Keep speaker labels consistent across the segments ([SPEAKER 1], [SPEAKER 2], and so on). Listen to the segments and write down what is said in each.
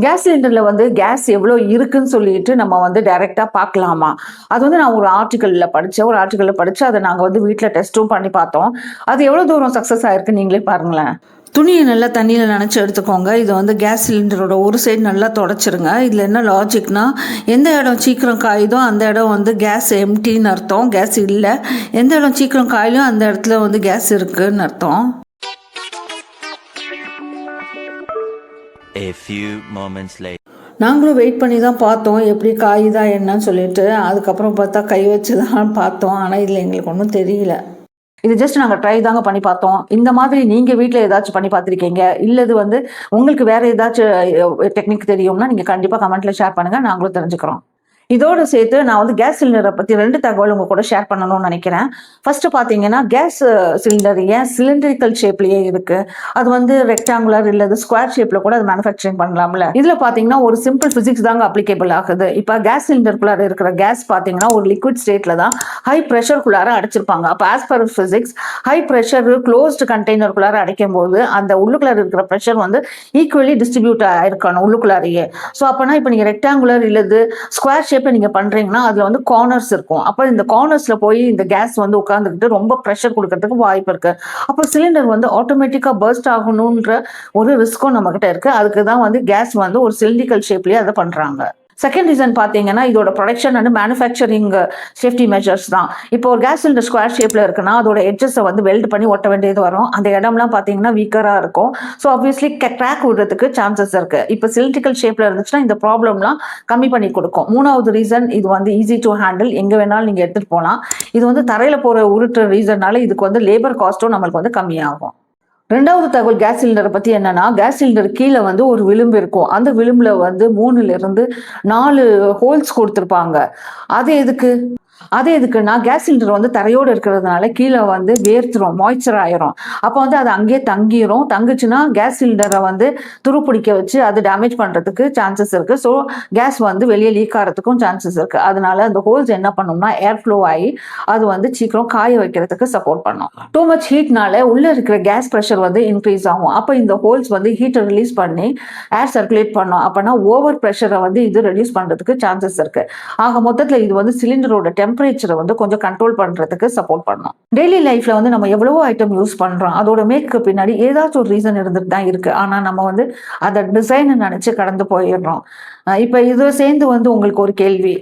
[SPEAKER 1] Case சிலிண்டர்ல வந்து case எவ்வளோ இருக்குன்னு சொல்லிட்டு நம்ம வந்து டைரக்டா பார்க்கலாமா? அது வந்து நான் ஒரு ஆர்டிக்கல்ல படிச்சேன். அத நாங்க வந்து வீட்ல டெஸ்ட்டும் பண்ணி பார்த்தோம். அது எவ்வளோ தூரம் சக்சஸ் ஆயிருக்கு நீங்களே பாருங்களேன். துணிய நல்லா தண்ணீல நனைச்சு எடுத்துக்கோங்க. இது வந்து கேஸ் சிலிண்டரோட ஒரு சைடு நல்லா தொடச்சிருங்க. இதுல என்ன லாஜிக்னா, எந்த இடம் சீக்கிரம் காயுதோ அந்த இடம் வந்து கேஸ் எம்ப்டின்னு அர்த்தம். கேஸ் இல்ல. எந்த இடம் சீக்கிரம் காயுதோ அந்த இடத்துல வந்து கேஸ் இருக்குன்னு அர்த்தம்.
[SPEAKER 2] A few moments later.
[SPEAKER 1] நாங்களும் வெயிட் பண்ணி தான் பார்த்தோம். எப்படி காயுதா என்னன்னு சொல்லிட்டு. அதுக்கப்புறம் பார்த்தா கை வச்சு தான் பார்த்தோம். ஆனால் இதில் எங்களுக்கு ஒன்றும் தெரியல. இது ஜஸ்ட் நாங்கள் ட்ரை தாங்க பண்ணி பார்த்தோம். இந்த மாதிரி நீங்கள் வீட்டில் ஏதாச்சும் பண்ணி பார்த்துருக்கீங்க, இல்லது வந்து உங்களுக்கு வேறு ஏதாச்சும் டெக்னிக் தெரியும்னா நீங்கள் கண்டிப்பாக கமெண்ட்டில் ஷேர் பண்ணுங்கள். நாங்களும் தெரிஞ்சுக்கிறோம். இதோடு சேர்த்து நான் வந்து கேஸ் சிலிண்டரை பற்றி 2 தகவல் உங்கள் கூட ஷேர் பண்ணணும்னு நினைக்கிறேன். ஃபர்ஸ்ட் பார்த்தீங்கன்னா, கேஸ் சிலிண்டர் ஏன் சிலிண்டரிக்கல் ஷேப்லேயே இருக்குது. அது வந்து ரெக்டாங்குலர் இல்லது ஸ்கொயர் ஷேப்பில் கூட அது மேனுஃபேக்சரிங் பண்ணலாம்ல. இதில் பார்த்தீங்கன்னா ஒரு சிம்பிள் ஃபிசிக்ஸ் தாங்க அப்ளிகேபிள் ஆகுது. இப்போ கேஸ் சிலிண்டருக்குள்ளார இருக்கிற கேஸ் பார்த்தீங்கன்னா ஒரு லிக்விட் ஸ்டேட்டில் தான் ஹை ப்ரெஷருக்குள்ளார அடைச்சிருப்பாங்க. அப்போ as per physics high pressure closed கண்டெய்னருக்குள்ளார அடைக்கும் போது அந்த உள்ளுக்குள்ளார இருக்கிற ப்ரெஷர் வந்து ஈக்குவலி டிஸ்ட்ரிபியூட் ஆயிருக்கணும் உள்ளுக்குள்ளாரையே. ஸோ அப்போனா இப்போ நீங்கள் ரெக்டாங்குலர் இல்லது ஸ்கொயர் ஷேப் நீங்க பண்றீங்கன்னா அதுல வந்து கார்னர்ஸ் இருக்கும். அப்ப இந்த கார்னர்ஸ்ல போய் இந்த கேஸ் வந்து உட்கார்ந்துக்கிட்டு ரொம்ப ப்ரெஷர் கொடுக்கறதுக்கு வாய்ப்பு இருக்கு. அப்போ சிலிண்டர் வந்து ஆட்டோமேட்டிக்கா பர்ஸ்ட் ஆகணும்ன்ற ஒரு ரிஸ்க்கும் நம்ம கிட்ட இருக்கு. அதுக்கு தான் வந்து கேஸ் வந்து ஒரு சிலிண்டிக்கல் ஷேப்லயே அதை பண்றாங்க. செகண்ட் ரீசன் பார்த்தீங்கன்னா, இதோட production and manufacturing safety measures தான். இப்போ ஒரு கேஸ் சிலிண்டர் ஸ்கொயர் ஷேப்ல இருக்குன்னா அதோட எட்ஜஸை வந்து வெல்ட் பண்ணி ஒட்ட வேண்டியது வரும். அந்த இடம்லாம் பார்த்தீங்கன்னா வீக்கரா இருக்கும். ஸோ ஆப்வியஸ்லி கிராக் விடுறதுக்கு சான்சஸ் இருக்கு. இப்போ சிலிண்ட்ரிக்கல் ஷேப்ல இருந்துச்சுன்னா இந்த ப்ராப்ளம்லாம் கம்மி பண்ணி கொடுக்கும். மூணாவது ரீசன், இது வந்து ஈஸி டு ஹேண்டில், எங்க வேணாலும் நீங்க எடுத்துட்டு போகலாம். இது வந்து தரையில போற உருட்டுற ரீசன்னால இதுக்கு வந்து லேபர் காஸ்ட்டும் நம்மளுக்கு வந்து கம்மியாகும். 2வது தகவல் கேஸ் சிலிண்டரை பற்றி என்னன்னா, கேஸ் சிலிண்டர் கீழே வந்து ஒரு விளிம்பு இருக்கும். அந்த விளிம்புல வந்து 3லிருந்து 4 ஹோல்ஸ் கொடுத்துருப்பாங்க. அது எதுக்குன்னா, கேஸ் சிலிண்டர் வந்து தரையோடு இருக்கிறதுனால கீழே வந்து வேர்த்துரும், மாய்ச்சர் ஆயிரும். அப்போ வந்து அது அங்கேயே தங்கிரும். தங்குச்சுன்னா கேஸ் சிலிண்டரை வந்து துருப்பிடிக்க வச்சு அது டேமேஜ் பண்ணுறதுக்கு சான்சஸ் இருக்கு. ஸோ கேஸ் வந்து வெளியே லீக் ஆகிறதுக்கும் சான்சஸ் இருக்கு. அதனால அந்த ஹோல்ஸ் என்ன பண்ணும்னா ஏர் ஃப்ளோ ஆகி அது வந்து சீக்கிரம் காய வைக்கிறதுக்கு சப்போர்ட் பண்ணும். டூ மச் ஹீட்னால உள்ள இருக்கிற கேஸ் ப்ரெஷர் வந்து இன்க்ரீஸ் ஆகும். அப்போ இந்த ஹோல்ஸ் வந்து ஹீட்டை ரிலீஸ் பண்ணி ஏர் சர்க்குலேட் பண்ணும். அப்போனா ஓவர் ப்ரெஷரை வந்து இது ரெடியூஸ் பண்ணுறதுக்கு சான்சஸ் இருக்கு. ஆக மொத்தத்தில் இது வந்து சிலிண்டரோட டெம்பரேச்சரை வந்து கொஞ்சம் கண்ட்ரோல் பண்றதுக்கு சப்போர்ட் பண்ணும். டெய்லி லைஃப்ல வந்து நம்ம எவ்வளவோ ஐட்டம் யூஸ் பண்றோம். அதோட மேக்கு பின்னாடி ஏதாச்சும் ஒரு ரீசன் இருந்துட்டு தான் இருக்கு. ஆனா நம்ம வந்து அதை டிசைன் நினைச்சு கடந்து போயிடுறோம். இப்ப இது சேர்ந்து வந்து உங்களுக்கு ஒரு கேள்வி,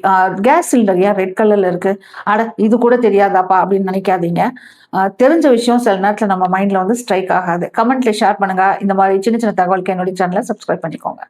[SPEAKER 1] கேஸ் சிலிண்டர் ஏன் ரெட் கலர்ல இருக்கு? அட இது கூட தெரியாதாப்பா அப்படின்னு நினைக்காதீங்க. தெரிஞ்ச விஷயம் சில நேரத்தில் நம்ம மைண்ட்ல வந்து ஸ்ட்ரைக் ஆகாது. கமெண்ட்ல ஷேர் பண்ணுங்க. இந்த மாதிரி சின்ன சின்ன தகவலுக்கு என்னுடைய சேனலை சப்ஸ்கிரைப் பண்ணிக்கோங்க.